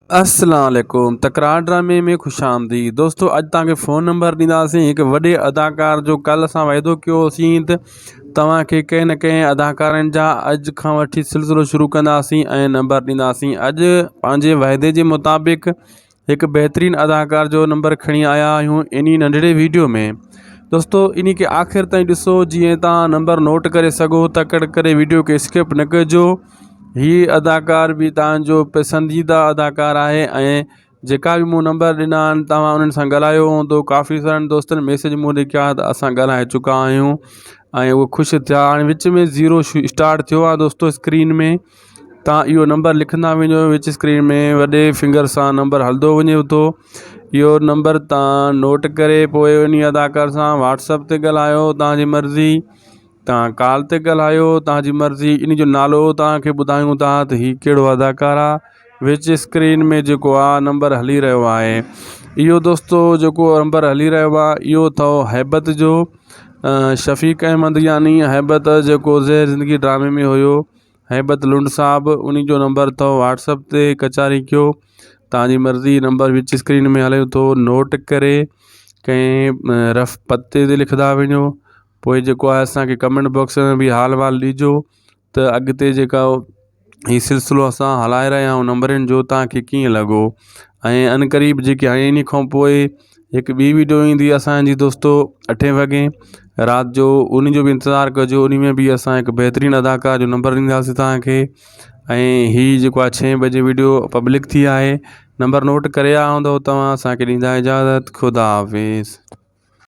अस्सलाम वालेकुम। तकरार ड्रामे में खुश आमदीद। दोस्तों अज तक फ़ोन नंबर ॾींदासीं एक वॾे अदाकार जो कल असां वाइदो कयोसीं त तव्हांखे कंहिं न कंहिं अदाकारनि जा अॼु खां वठी सिलसिलो शुरू कंदासीं ऐं नंबर ॾींदासीं। अॼु पंहिंजे वाइदे जे मुताबिक़ एक बेहतरीन अदाकार जो नंबर खणी आया आहियूं इन्ही नंढड़े वीडियो में। दोस्तों इन के आख़िर ताईं ॾिसो जीअं तव्हां नंबर नोट करे सघो। तकड़ करे वीडियो के स्किप न कजो। ही अदाकार भी तव्हांजो पसंदीदा अदाकार है ऐं जेका भी मूं नंबर ॾिना आहिनि तव्हां उन्हनि सां ॻाल्हायो हूंदो। काफ़ी सारनि दोस्तनि मैसेज मूं लिखिया त असां ॻाल्हाए चुका आहियूं ऐं उहे ख़ुशि थिया। हाणे विच में ज़ीरो स्टार्ट थियो आहे दोस्तों स्क्रीन में। तव्हां इहो नंबर लिखंदा वञो विच स्क्रीन में वॾे फिंगर सां नंबर हलंदो वञे थो। इहो नंबर तव्हां नोट करे पोइ उन अदाकार सां व्हाट्सअप ते ॻाल्हायो। तव्हांजी मर्ज़ी तव्हां कॉल ते ॻाल्हायो तव्हांजी मर्ज़ी। इन जो नालो तव्हांखे ॿुधायूं था त हीउ कहिड़ो अदाकार आहे। विच स्क्रीन में जेको आहे नंबर हली रहियो आहे इहो दोस्तों जेको नंबर हली रहियो आहे इहो अथव हैबत जो। शफ़ीक अहमद यानी हैबत जेको ज़ेर ज़िंदगी ड्रामे में हुयो हैबत लुंड साहब उन जो नंबर अथव। व्हाट्सअप ते कचारी कयो तव्हांजी मर्ज़ी। नंबर विच स्क्रीन में हले थो नोट करे कंहिं रफ़ पते ते लिखंदा वञो। पोइ जेको आहे असांखे कमेंट बॉक्स में बि हाल वाल ॾिजो त अॻिते जेका हीउ सिलसिलो असां हलाए रहिया आहियूं नंबरनि जो तव्हांखे कीअं लॻो। ऐं अनक़रीब जेके हाणे इन खां पोइ हिकु ॿी वीडियो ईंदी असांजी दोस्तों 8 वॻे राति जो। उन जो बि इंतज़ारु कजो। उन में बि असां हिकु बहितरीन अदाकार जो नंबर ॾींदासीं तव्हांखे। ऐं हीअ जेको आहे 6 बजे वीडियो पब्लिक थी आहे। नंबर नोट करे आया हूंदव तव्हां। असांखे ॾींदा इजाज़त। ख़ुदा हाफ़िज़।